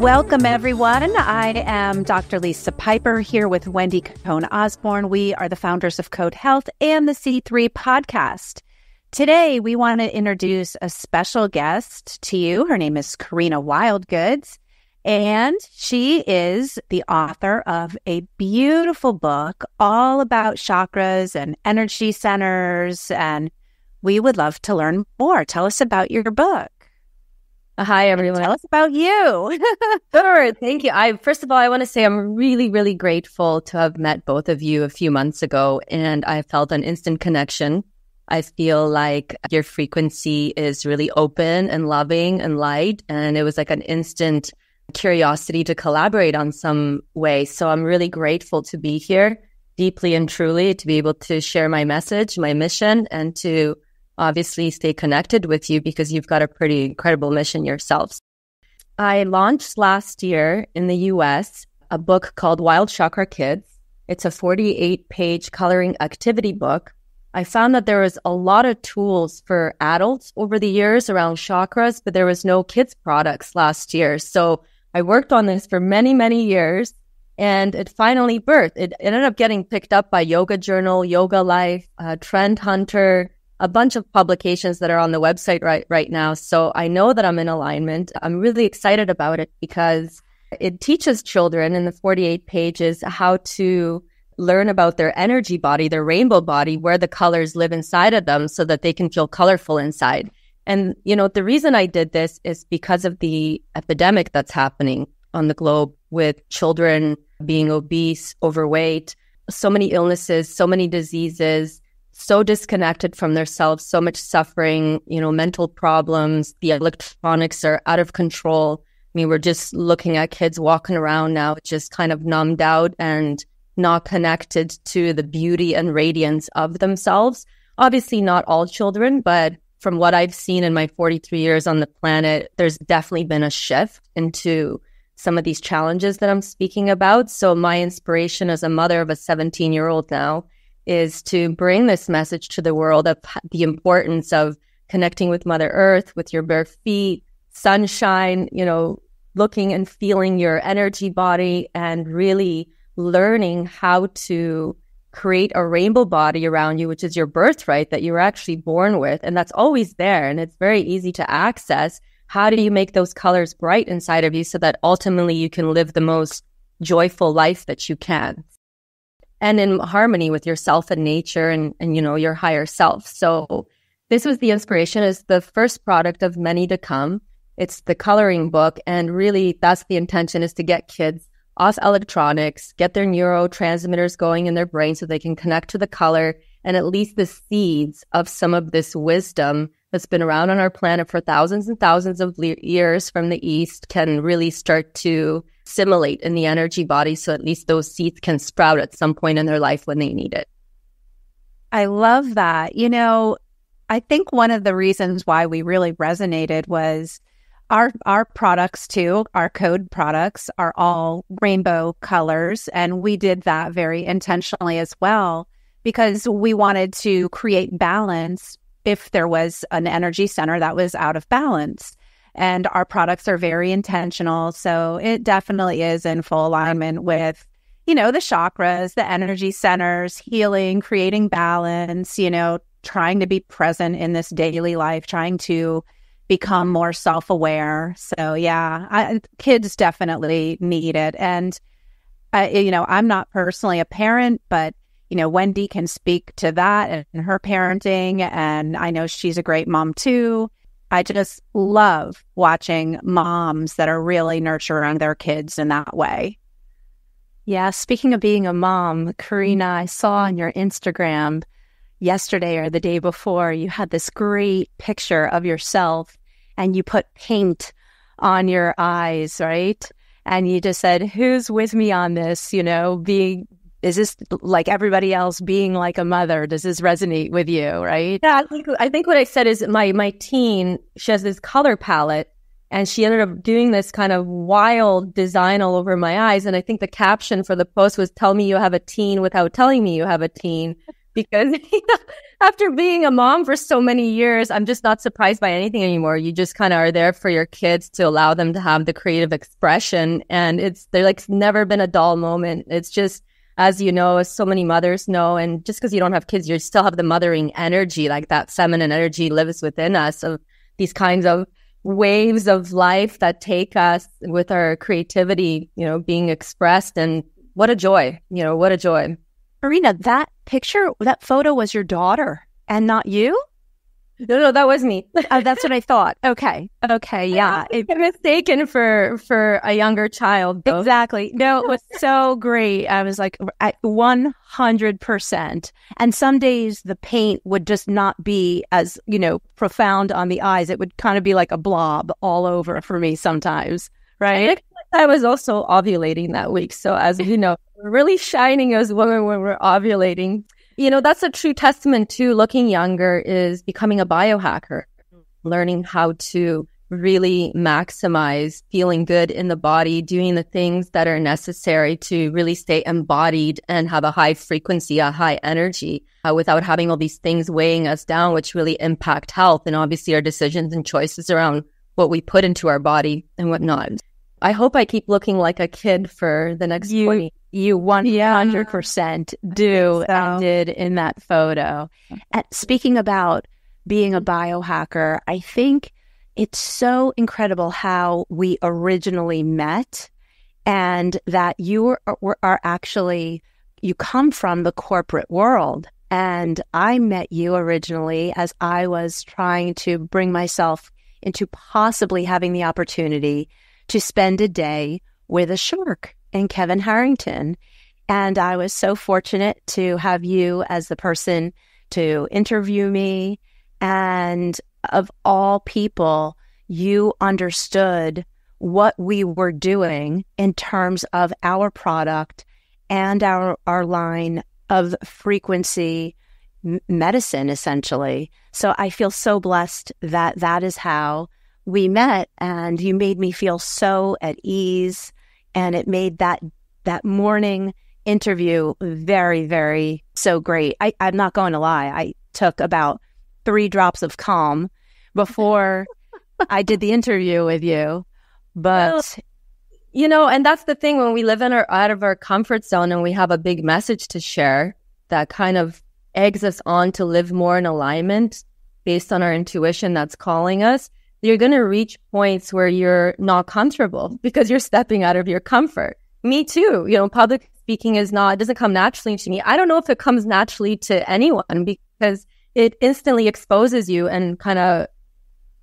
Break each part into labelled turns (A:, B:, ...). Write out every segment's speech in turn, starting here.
A: Welcome, everyone. I am Dr. Lisa Piper here with Wendy Cohn-Osborne. We are the founders of Code Health and the C3 podcast. Today, we want to introduce a special guest to you. Her name is Karina Wildgoods, and she is the author of a beautiful book all about chakras and energy centers, and we would love to learn more. Tell us about your book.
B: Hi, everyone.
A: Tell us about you.
B: Sure. Thank you. First of all, I want to say I'm really, really grateful to have met both of you a few months ago, and I felt an instant connection. I feel like your frequency is really open and loving and light, and it was like an instant curiosity to collaborate on some way. So I'm really grateful to be here, deeply and truly, to be able to share my message, my mission, and to obviously stay connected with you because you've got a pretty incredible mission yourselves. I launched last year in the US a book called Wild Chakra Kids. It's a 48-page coloring activity book. I found that there was a lot of tools for adults over the years around chakras, but there was no kids products last year. So I worked on this for many, many years, and it finally birthed. It ended up getting picked up by Yoga Journal, Yoga Life, Trend Hunter, a bunch of publications that are on the website right now. So I know that I'm in alignment. I'm really excited about it because it teaches children in the 48 pages how to learn about their energy body, their rainbow body, where the colors live inside of them so that they can feel colorful inside. And, you know, the reason I did this is because of the epidemic that's happening on the globe with children being obese, overweight, so many illnesses, so many diseases, so disconnected from themselves, so much suffering, you know, mental problems. The electronics are out of control. I mean, we're just looking at kids walking around now, just kind of numbed out and not connected to the beauty and radiance of themselves. Obviously, not all children, but from what I've seen in my 43 years on the planet, there's definitely been a shift into some of these challenges that I'm speaking about. So my inspiration as a mother of a 17-year-old now is to bring this message to the world of the importance of connecting with Mother Earth, with your bare feet, sunshine, you know, looking and feeling your energy body and really learning how to create a rainbow body around you, which is your birthright that you're actually born with. And that's always there. And it's very easy to access. How do you make those colors bright inside of you so that ultimately you can live the most joyful life that you can? And in harmony with yourself and nature and you know, your higher self. So this was the inspiration. It's the first product of many to come. It's the coloring book. And really, that's the intention, is to get kids off electronics, get their neurotransmitters going in their brain so they can connect to the color, and at least the seeds of some of this wisdom that's been around on our planet for thousands and thousands of years from the East can really start to assimilate in the energy body, so at least those seeds can sprout at some point in their life when they need it.
A: I love that. You know, I think one of the reasons why we really resonated was our products too, our code products are all rainbow colors. And we did that very intentionally as well, because we wanted to create balance if there was an energy center that was out of balance. And our products are very intentional. So it definitely is in full alignment with, you know, the chakras, the energy centers, healing, creating balance, you know, trying to be present in this daily life, trying to become more self-aware. So yeah, kids definitely need it. And, you know, I'm not personally a parent, but, you know, Wendy can speak to that and her parenting. And I know she's a great mom too. I just love watching moms that are really nurturing their kids in that way.
B: Yeah, speaking of being a mom, Karina, I saw on your Instagram yesterday or the day before, you had this great picture of yourself and you put paint on your eyes, right? And you just said, who's with me on this? You know, is this like everybody else being like a mother? Does this resonate with you, right? Yeah, I think what I said is my teen, she has this color palette and she ended up doing this kind of wild design all over my eyes. And I think the caption for the post was, tell me you have a teen without telling me you have a teen. because after being a mom for so many years, I'm just not surprised by anything anymore. You just kind of are there for your kids to allow them to have the creative expression. And they're like never been a dull moment. It's just, as you know, as so many mothers know, and just because you don't have kids, you still have the mothering energy, like that feminine energy lives within us of these kinds of waves of life that take us with our creativity, being expressed. And what a joy, what a joy.
A: Karina, that photo was your daughter and not you?
B: No, that was me.
A: That's what I thought. Okay, yeah.
B: It was mistaken for a younger child, though.
A: Exactly. No, it was so great. I was like, at 100%. And some days the paint would just not be as, profound on the eyes. It would kind of be like a blob all over for me sometimes, right?
B: I was also ovulating that week. So as you know, we're really shining as women when we're ovulating. That's a true testament to looking younger is becoming a biohacker, learning how to really maximize feeling good in the body, doing the things that are necessary to really stay embodied and have a high frequency, a high energy without having all these things weighing us down, which really impact health and obviously our decisions and choices around what we put into our body and whatnot. I hope I keep looking like a kid for the next 20.
A: You 100% do and did in that photo. And speaking about being a biohacker, I think it's so incredible how we originally met and that you are actually, you come from the corporate world. And I met you originally as I was trying to bring myself into possibly having the opportunity to spend a day with a shark and Kevin Harrington. And I was so fortunate to have you as the person to interview me. And of all people, you understood what we were doing in terms of our product and our line of frequency medicine, essentially. So I feel so blessed that that is how we met, and you made me feel so at ease. And it made that morning interview very, very so great. I'm not going to lie. I took about 3 drops of calm before I did the interview with you. But,
B: and that's the thing when we live out of our comfort zone and we have a big message to share that kind of eggs us on to live more in alignment based on our intuition that's calling us. You're going to reach points where you're not comfortable because you're stepping out of your comfort. Me too. Public speaking it doesn't come naturally to me. I don't know if it comes naturally to anyone because it instantly exposes you and kind of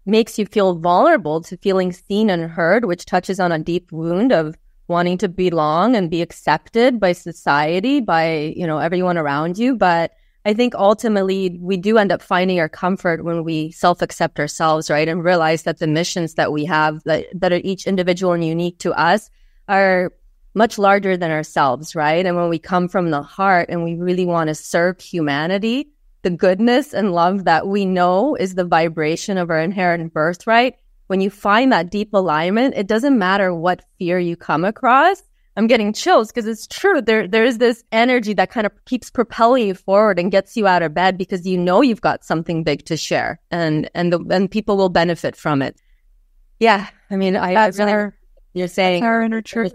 B: makes you feel vulnerable to feeling seen and heard, which touches on a deep wound of wanting to belong and be accepted by society, by, everyone around you. But I think ultimately we do end up finding our comfort when we self-accept ourselves, right? And realize that the missions that we have that are each individual and unique to us are much larger than ourselves, right? And when we come from the heart and we really want to serve humanity, the goodness and love that we know is the vibration of our inherent birthright, when you find that deep alignment, it doesn't matter what fear you come across. I'm getting chills because it's true. There's this energy that kind of keeps propelling you forward and gets you out of bed because you've got something big to share and people will benefit from it. Yeah. I mean, you're saying
A: our inner truth.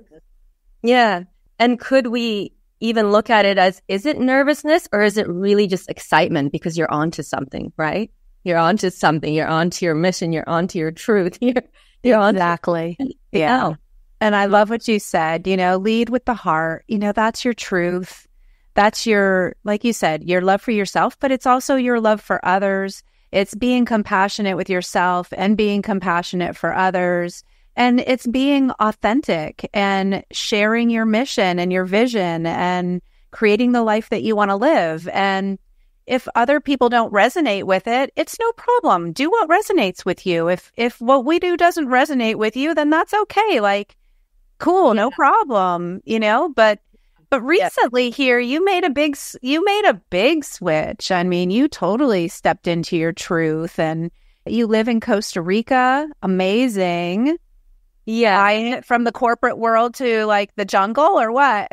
B: Yeah. And could we even look at it as, is it nervousness or is it really just excitement because you're onto something, right? You're onto something. You're onto your mission. You're onto your truth. You're on
A: exactly. Yeah. And I love what you said, lead with the heart. That's your truth. That's your, like you said, your love for yourself, but it's also your love for others. It's being compassionate with yourself and being compassionate for others. And it's being authentic and sharing your mission and your vision and creating the life that you want to live. And if other people don't resonate with it, it's no problem. Do what resonates with you. If what we do doesn't resonate with you, then that's okay. Like, cool, no problem, but recently here you made a big switch. I mean, you totally stepped into your truth and you live in Costa Rica. Amazing. Yeah. From the corporate world to like the jungle or what?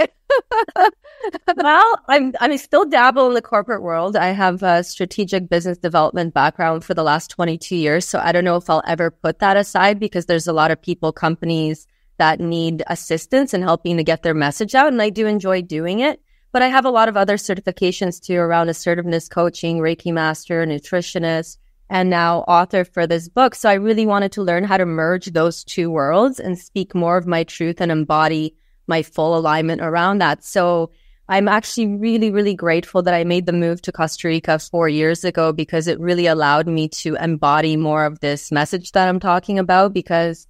B: Well, I'm still dabble in the corporate world. I have a strategic business development background for the last 22 years. So I don't know if I'll ever put that aside, because there's a lot of people, companies that need assistance in helping to get their message out. And I do enjoy doing it. But I have a lot of other certifications too around assertiveness coaching, Reiki master, nutritionist, and now author for this book. So I really wanted to learn how to merge those two worlds and speak more of my truth and embody my full alignment around that. So I'm actually really, really grateful that I made the move to Costa Rica 4 years ago, because it really allowed me to embody more of this message that I'm talking about. Because,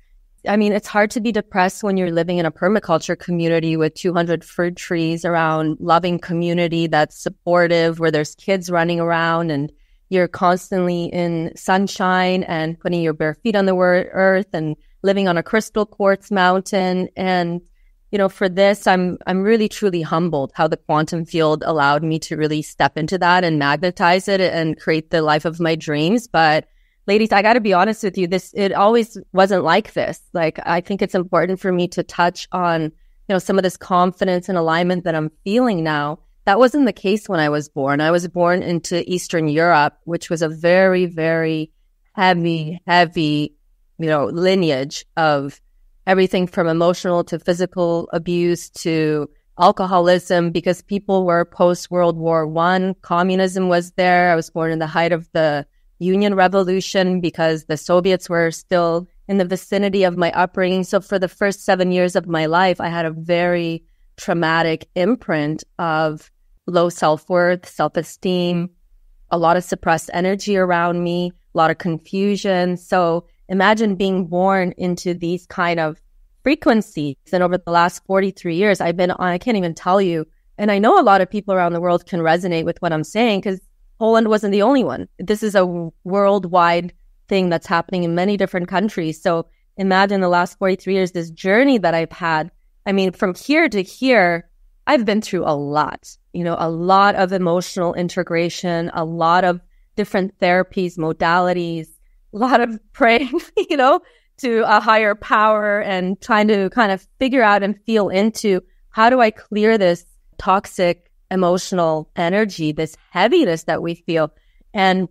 B: I mean, it's hard to be depressed when you're living in a permaculture community with 200 fruit trees around, loving community that's supportive, where there's kids running around and you're constantly in sunshine and putting your bare feet on the earth and living on a crystal quartz mountain. And you know, for this, I'm really truly humbled how the quantum field allowed me to really step into that and magnetize it and create the life of my dreams. But ladies, I got to be honest with you, it always wasn't like this. Like, I think it's important for me to touch on, you know, some of this confidence and alignment that I'm feeling now. That wasn't the case when I was born. I was born into Eastern Europe, which was a very, very heavy, you know, lineage of everything from emotional to physical abuse to alcoholism, because people were post-World War I. Communism was there. I was born in the height of the Union Revolution because the Soviets were still in the vicinity of my upbringing. So for the first 7 years of my life, I had a very traumatic imprint of low self-worth, self-esteem, a lot of suppressed energy around me, a lot of confusion. So imagine being born into these kind of frequencies. And over the last 43 years, I've been on, I can't even tell you. And I know a lot of people around the world can resonate with what I'm saying, because Poland wasn't the only one. This is a worldwide thing that's happening in many different countries. So imagine the last 43 years, this journey that I've had. I mean, from here to here, I've been through a lot, you know, a lot of emotional integration, a lot of different therapies, modalities, a lot of praying, you know, to a higher power and trying to kind of figure out and feel into, how do I clear this toxic emotional energy, this heaviness that we feel? And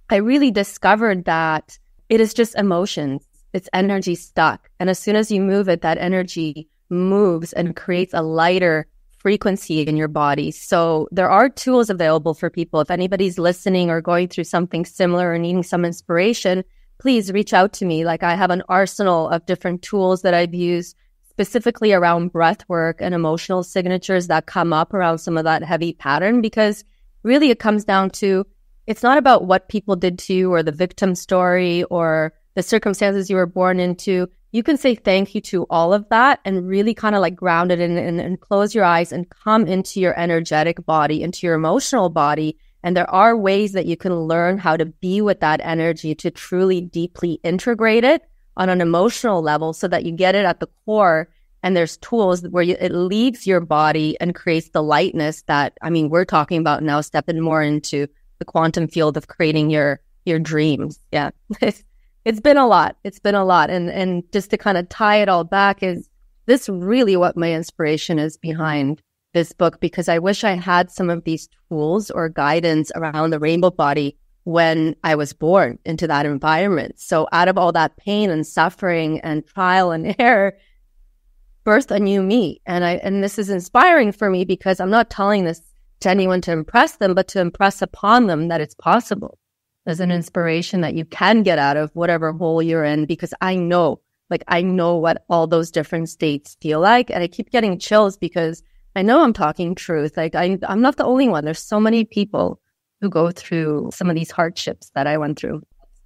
B: I really discovered that it is just emotions. It's energy stuck. And as soon as you move it, that energy moves and creates a lighter frequency in your body. So there are tools available for people. If anybody's listening or going through something similar or needing some inspiration, please reach out to me. Like, I have an arsenal of different tools that I've used specifically around breath work and emotional signatures that come up around some of that heavy pattern, because really it comes down to, it's not about what people did to you or the victim story or the circumstances you were born into. You can say thank you to all of that and really kind of like ground it in and close your eyes and come into your energetic body, into your emotional body. And there are ways that you can learn how to be with that energy to truly deeply integrate it on an emotional level so that you get it at the core. And there's tools where it leaves your body and creates the lightness that, I mean, we're talking about now, stepping more into the quantum field of creating your dreams. Yeah. It's been a lot. It's been a lot. And just to kind of tie it all back, is this really what my inspiration is behind this book? Because I wish I had some of these tools or guidance around the rainbow body when I was born into that environment. So out of all that pain and suffering and trial and error, birthed a new me. And this is inspiring for me, because I'm not telling this to anyone to impress them, but to impress upon them that it's possible. There's an inspiration that you can get out of whatever hole you're in, because I know what all those different states feel like. And I keep getting chills because I know I'm talking truth. Like, I'm not the only one. There's so many people who go through some of these hardships that I went through.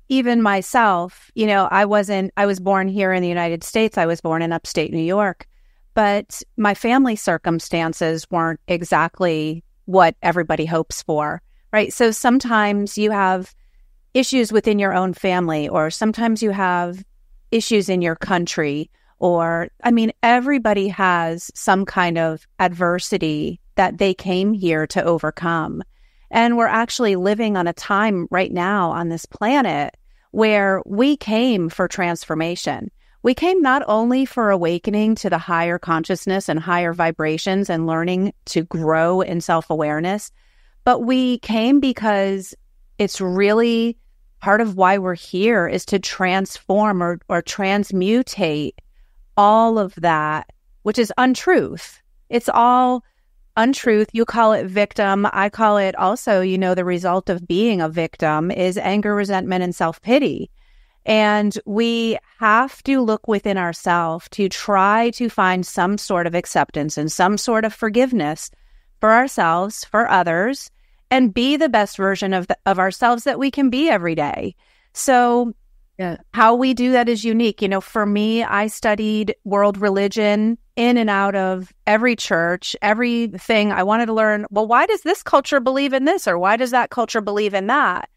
A: Even myself, you know, I was born here in the United States. I was born in upstate New York, but my family circumstances weren't exactly what everybody hopes for, right? So sometimes you have issues within your own family, or sometimes you have issues in your country, or, I mean, everybody has some kind of adversity that they came here to overcome. And we're actually living on a time right now on this planet where we came for transformation. We came not only for awakening to the higher consciousness and higher vibrations and learning to grow in self-awareness, but we came because it's really part of why we're here is to transform or transmutate all of that, which is untruth. It's all untruth. You call it victim. I call it also, the result of being a victim is anger, resentment, and self-pity. And we have to look within ourselves to try to find some sort of acceptance and some sort of forgiveness for ourselves, for others, and be the best version of ourselves that we can be every day. So how we do that is unique. For me, I studied world religion in and out of every church, everything. I wanted to learn, well, why does this culture believe in this? Or why does that culture believe in that?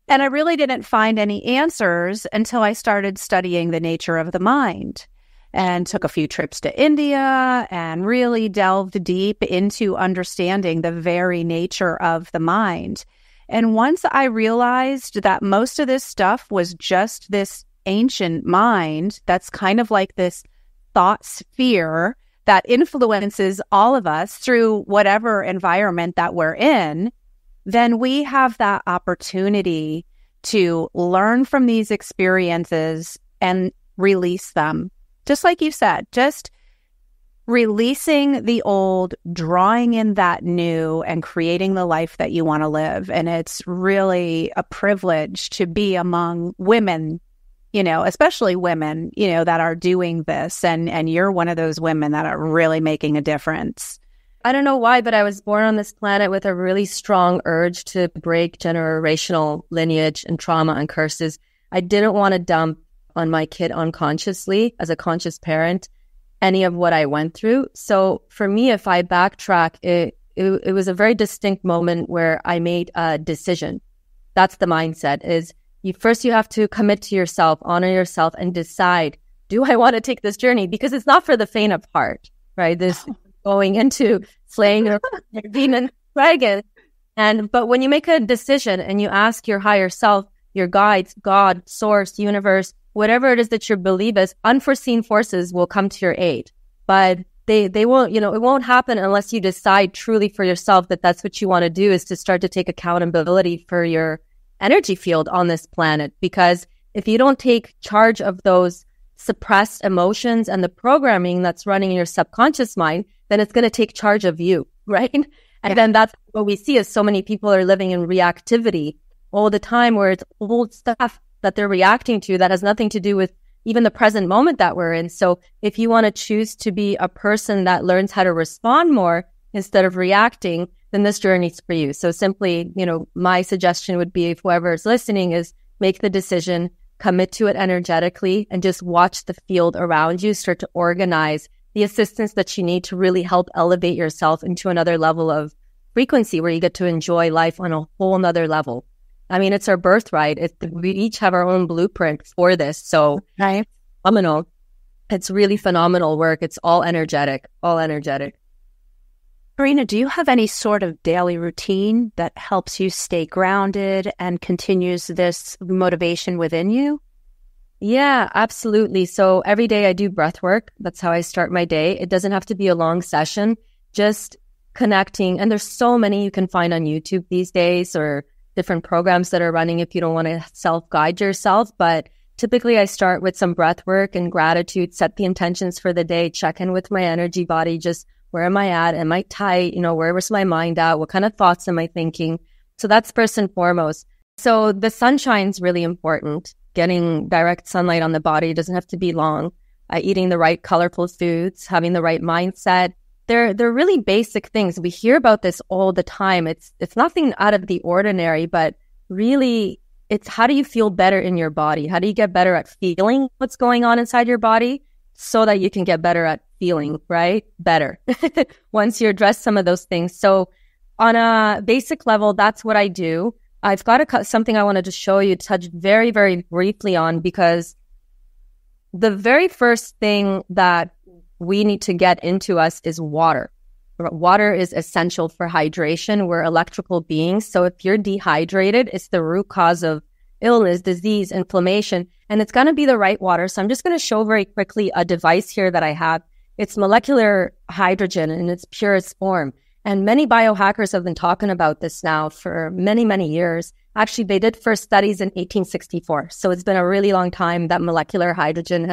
A: And I really didn't find any answers until I started studying the nature of the mind and took a few trips to India and really delved deep into understanding the very nature of the mind. And once I realized that most of this stuff was just this ancient mind that's kind of like this thought sphere that influences all of us through whatever environment that we're in, then we have that opportunity to learn from these experiences and release them. Just like you said, just releasing the old, drawing in that new, and creating the life that you want to live. And it's really a privilege to be among women, especially women, that are doing this. And you're one of those women that are really making a difference.
B: I don't know why, but I was born on this planet with a really strong urge to break generational lineage and trauma and curses. I didn't want to dump on my kid unconsciously as a conscious parent any of what I went through. So for me, if I backtrack, it was a very distinct moment where I made a decision. That's the mindset is you have to commit to yourself, honor yourself, and decide, do I want to take this journey? Because it's not for the faint of heart, right? This going into slaying your demon dragon. But when you make a decision and you ask your higher self, your guides, God, source, universe, whatever it is that you believe is, unforeseen forces will come to your aid. But they won't, it won't happen unless you decide truly for yourself that that's what you want to do, is to start to take accountability for your energy field on this planet. Because if you don't take charge of those suppressed emotions and the programming that's running in your subconscious mind, then it's going to take charge of you, right? And then that's what we see is so many people are living in reactivity all the time, where it's old stuff that they're reacting to that has nothing to do with even the present moment that we're in. So if you want to choose to be a person that learns how to respond more instead of reacting, then this journey's for you. So simply, my suggestion would be, if whoever is listening, is make the decision, commit to it energetically, and just watch the field around you start to organize the assistance that you need to really help elevate yourself into another level of frequency where you get to enjoy life on a whole nother level. I mean, it's our birthright. We each have our own blueprint for this. So phenomenal. It's really phenomenal work. It's all energetic, all energetic.
A: Karina, do you have any sort of daily routine that helps you stay grounded and continues this motivation within you?
B: Yeah, absolutely. So every day I do breath work. That's how I start my day. It doesn't have to be a long session, just connecting. And there's so many you can find on YouTube these days, or different programs that are running if you don't want to self-guide yourself. But typically I start with some breath work and gratitude, set the intentions for the day, check in with my energy body, just where am I at? Am I tight? Where was my mind at? What kind of thoughts am I thinking? So that's first and foremost. So the sunshine's really important. Getting direct sunlight on the body doesn't have to be long. Eating the right colorful foods, having the right mindset. They're really basic things. We hear about this all the time. It's nothing out of the ordinary, but really it's how do you feel better in your body? How do you get better at feeling what's going on inside your body so that you can get better at feeling, right? Better once you address some of those things. So on a basic level, that's what I do. I've got something I wanted to show you, touch very, very briefly on, because the very first thing that we need to get into us is water. Water is essential for hydration. We're electrical beings. So if you're dehydrated, it's the root cause of illness, disease, inflammation, and it's going to be the right water. So I'm just going to show very quickly a device here that I have. It's molecular hydrogen in its purest form. And many biohackers have been talking about this now for many, many years. Actually, they did first studies in 1864. So it's been a really long time that molecular hydrogen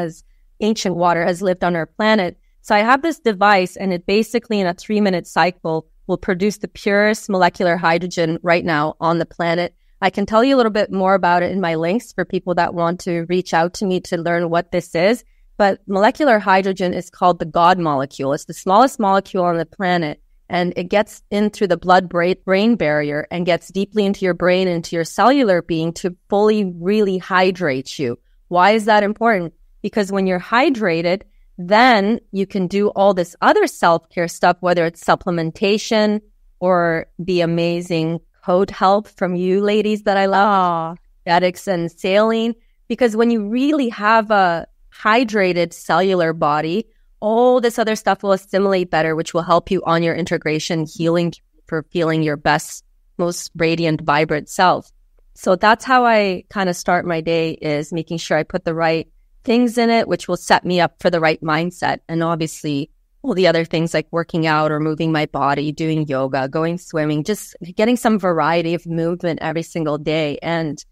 B: ancient water has lived on our planet. So I have this device, and it basically in a 3-minute cycle will produce the purest molecular hydrogen right now on the planet. I can tell you a little bit more about it in my links for people that want to reach out to me to learn what this is. But molecular hydrogen is called the God molecule. It's the smallest molecule on the planet, and it gets in through the blood-brain barrier and gets deeply into your brain, into your cellular being to fully really hydrate you. Why is that important? Because when you're hydrated, then you can do all this other self-care stuff, whether it's supplementation or the amazing code help from you ladies that I love, aesthetics and sailing. Because when you really have a hydrated cellular body, all this other stuff will assimilate better, which will help you on your integration, healing for feeling your best, most radiant, vibrant self. So that's how I kind of start my day, is making sure I put the right things in it, which will set me up for the right mindset. And obviously all the other things like working out or moving my body, doing yoga, going swimming, just getting some variety of movement every single day. And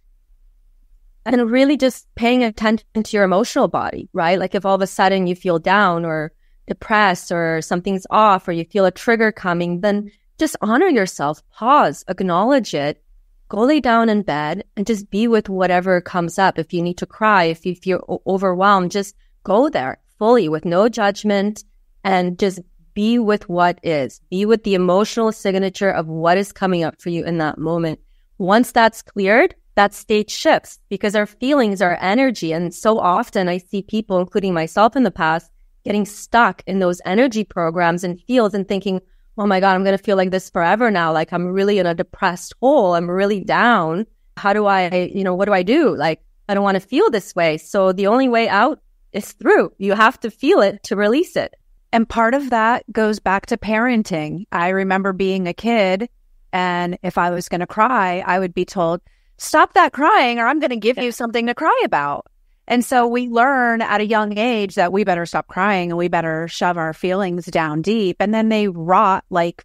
B: really just paying attention to your emotional body, right? Like if all of a sudden you feel down or depressed or something's off or you feel a trigger coming, then just honor yourself, pause, acknowledge it, go lay down in bed and just be with whatever comes up. If you need to cry, if you feel overwhelmed, just go there fully with no judgment and just be with what is. Be with the emotional signature of what is coming up for you in that moment. Once that's cleared, that state shifts because our feelings are energy. And so often I see people, including myself in the past, getting stuck in those energy programs and fields and thinking, oh my God, I'm going to feel like this forever now. Like I'm really in a depressed hole. I'm really down. How do what do I do? Like, I don't want to feel this way. So the only way out is through. You have to feel it to release it.
A: And part of that goes back to parenting. I remember being a kid, and if I was going to cry, I would be told, stop that crying or I'm going to give you something to cry about. And so we learn at a young age that we better stop crying and we better shove our feelings down deep. And then they rot like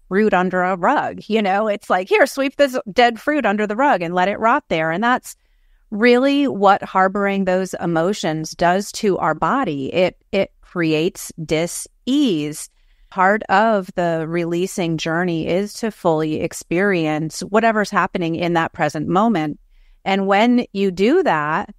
A: fruit under a rug. It's like, here, sweep this dead fruit under the rug and let it rot there. And that's really what harboring those emotions does to our body. It creates dis-ease. Part of the releasing journey is to fully experience whatever's happening in that present moment. And when you do that,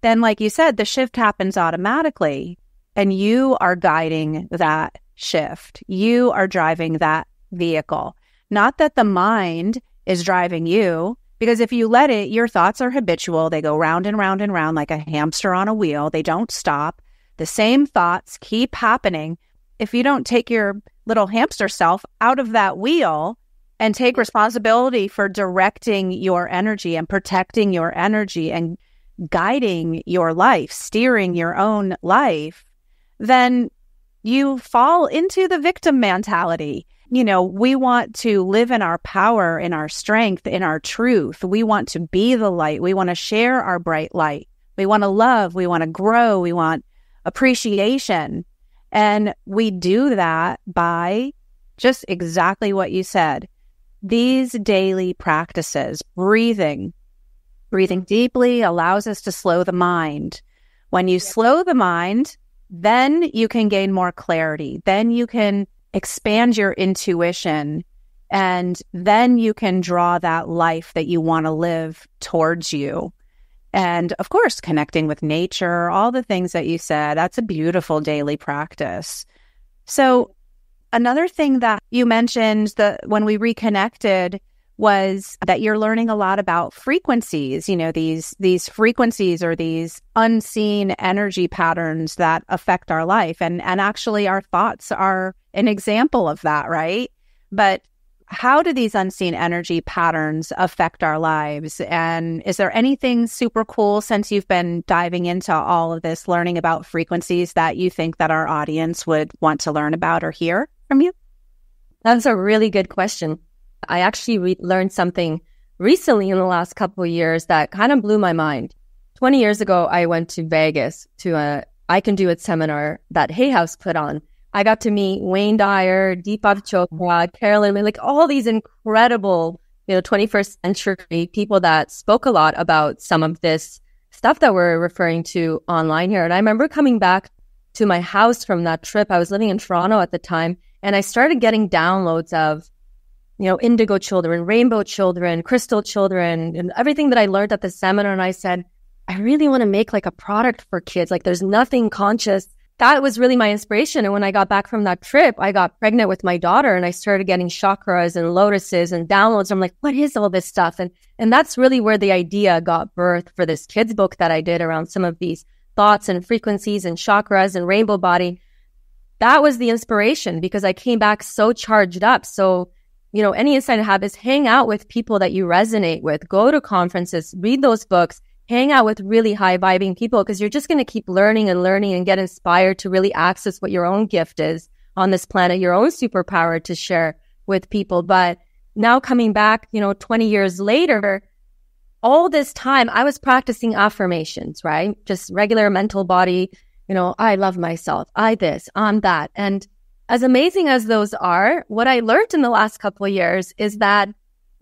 A: then like you said, the shift happens automatically and you are guiding that shift. You are driving that vehicle. Not that the mind is driving you, because if you let it, your thoughts are habitual. They go round and round and round like a hamster on a wheel. They don't stop. The same thoughts keep happening. If you don't take your little hamster self out of that wheel and take responsibility for directing your energy and protecting your energy and guiding your life, steering your own life, then you fall into the victim mentality. We want to live in our power, in our strength, in our truth. We want to be the light. We want to share our bright light. We want to love. We want to grow. We want appreciation. And we do that by just exactly what you said. These daily practices, breathing deeply allows us to slow the mind. When you slow the mind, then you can gain more clarity. Then you can expand your intuition. And then you can draw that life that you want to live towards you. And of course, connecting with nature, all the things that you said, that's a beautiful daily practice. So another thing that you mentioned when we reconnected was that you're learning a lot about frequencies, these frequencies or these unseen energy patterns that affect our life. And actually our thoughts are an example of that, right? But how do these unseen energy patterns affect our lives? And is there anything super cool since you've been diving into all of this, learning about frequencies, that you think that our audience would want to learn about or hear from you?
B: That's a really good question. I actually learned something recently in the last couple of years that kind of blew my mind. 20 years ago, I went to Vegas to a I Can Do It seminar that Hay House put on. I got to meet Wayne Dyer, Deepak Chopra, Carolyn, like all these incredible, 21st century people that spoke a lot about some of this stuff that we're referring to online here. And I remember coming back to my house from that trip. I was living in Toronto at the time, and I started getting downloads of, indigo children, rainbow children, crystal children, and everything that I learned at the seminar. And I said, I really want to make like a product for kids. Like there's nothing conscious. That was really my inspiration. And when I got back from that trip, I got pregnant with my daughter, and I started getting chakras and lotuses and downloads. I'm like, what is all this stuff? And that's really where the idea got birthed for this kids book that I did around some of these thoughts and frequencies and chakras and rainbow body. That was the inspiration, because I came back so charged up. So, any insight I have is hang out with people that you resonate with, go to conferences, read those books, hang out with really high vibing people, because you're just going to keep learning and get inspired to really access what your own gift is on this planet, your own superpower to share with people. But now coming back, 20 years later, all this time I was practicing affirmations, right? Just regular mental body, I love myself, I this, I'm that. And as amazing as those are, what I learned in the last couple of years is that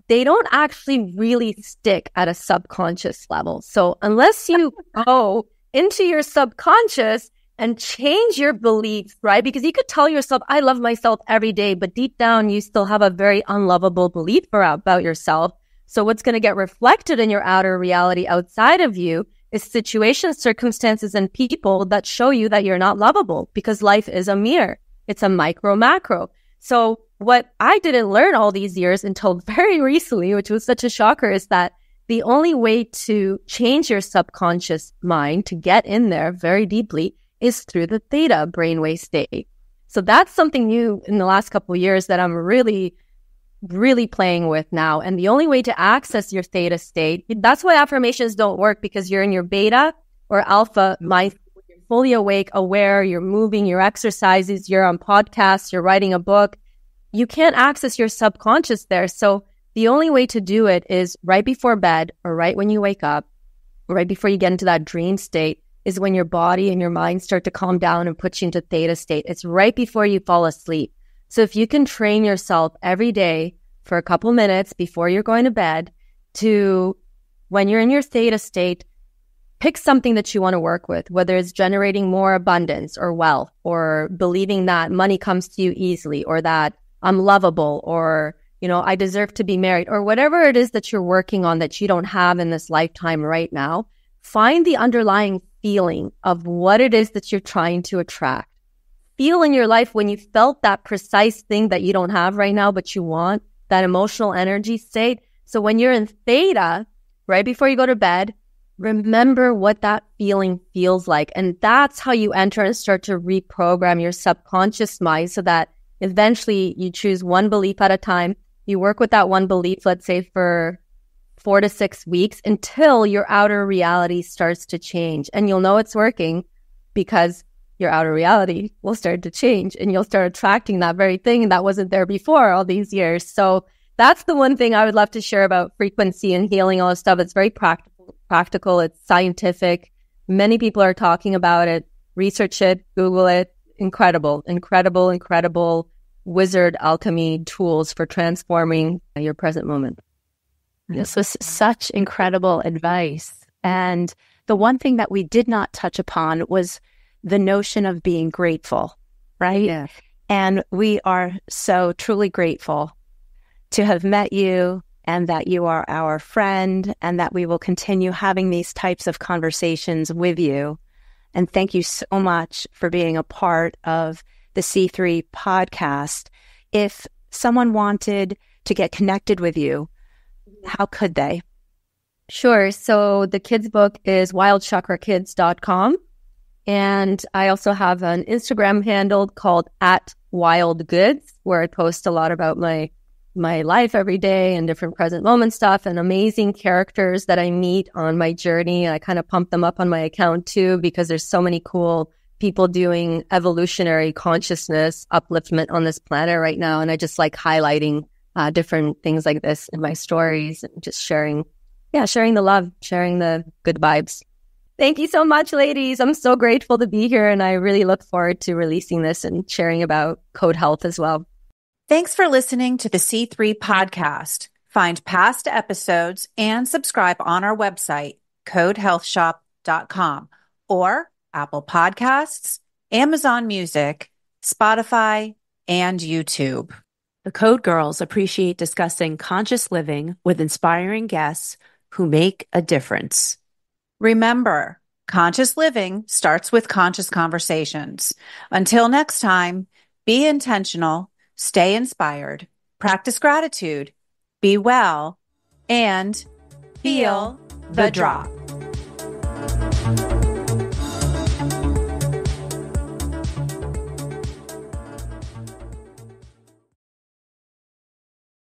B: they don't actually really stick at a subconscious level. So unless you go into your subconscious and change your beliefs, right? Because you could tell yourself, I love myself every day, but deep down, you still have a very unlovable belief about yourself. So what's going to get reflected in your outer reality outside of you is situations, circumstances, and people that show you that you're not lovable, because life is a mirror. It's a micro macro. So what I didn't learn all these years until very recently, which was such a shocker, is that the only way to change your subconscious mind, to get in there very deeply, is through the theta brainwave state. So that's something new in the last couple of years that I'm really, really playing with now. And the only way to access your theta state, that's why affirmations don't work, because you're in your beta or alpha mind. You're fully awake, aware, you're moving, your exercises, you're on podcasts, you're writing a book. You can't access your subconscious there. So the only way to do it is right before bed, or right when you wake up, or right before you get into that dream state, is when your body and your mind start to calm down and put you into theta state. It's right before you fall asleep. So if you can train yourself every day for a couple minutes before you're going to bed to, when you're in your theta state, pick something that you want to work with, whether it's generating more abundance or wealth, or believing that money comes to you easily, or that I'm lovable, or, I deserve to be married, or whatever it is that you're working on that you don't have in this lifetime right now. Find the underlying feeling of what it is that you're trying to attract. Feel in your life when you felt that precise thing that you don't have right now, but you want, that emotional energy state. So when you're in theta, right before you go to bed, remember what that feeling feels like. And that's how you enter and start to reprogram your subconscious mind, so that eventually you choose one belief at a time. You work with that one belief, let's say for 4 to 6 weeks, until your outer reality starts to change. And you'll know it's working because your outer reality will start to change, and you'll start attracting that very thing that wasn't there before all these years. So that's the one thing I would love to share about frequency and healing, all this stuff. It's very practical. It's scientific. Many people are talking about it. Research it, Google it. Incredible wizard alchemy tools for transforming your present moment.
A: This was such incredible advice. And the one thing that we did not touch upon was the notion of being grateful, right?
B: Yeah.
A: And we are so truly grateful to have met you, and that you are our friend, and that we will continue having these types of conversations with you. And thank you so much for being a part of the C3 podcast. If someone wanted to get connected with you, how could they?
B: Sure. So the kids book is wildchakrakids.com. And I also have an Instagram handle called @Wildgoods, where I post a lot about my life every day and different present moment stuff, and amazing characters that I meet on my journey. I kind of pump them up on my account too, because there's so many cool people doing evolutionary consciousness upliftment on this planet right now. And I just like highlighting different things like this in my stories and just sharing the love, sharing the good vibes. Thank you so much, ladies. I'm so grateful to be here, and I really look forward to releasing this and sharing about code health as well.
A: Thanks for listening to the C3 podcast. Find past episodes and subscribe on our website, codehealthshop.com, or Apple Podcasts, Amazon Music, Spotify, and YouTube.
C: The Code Girls appreciate discussing conscious living with inspiring guests who make a difference.
A: Remember, conscious living starts with conscious conversations. Until next time, be intentional, stay inspired, practice gratitude, be well, and feel the drop.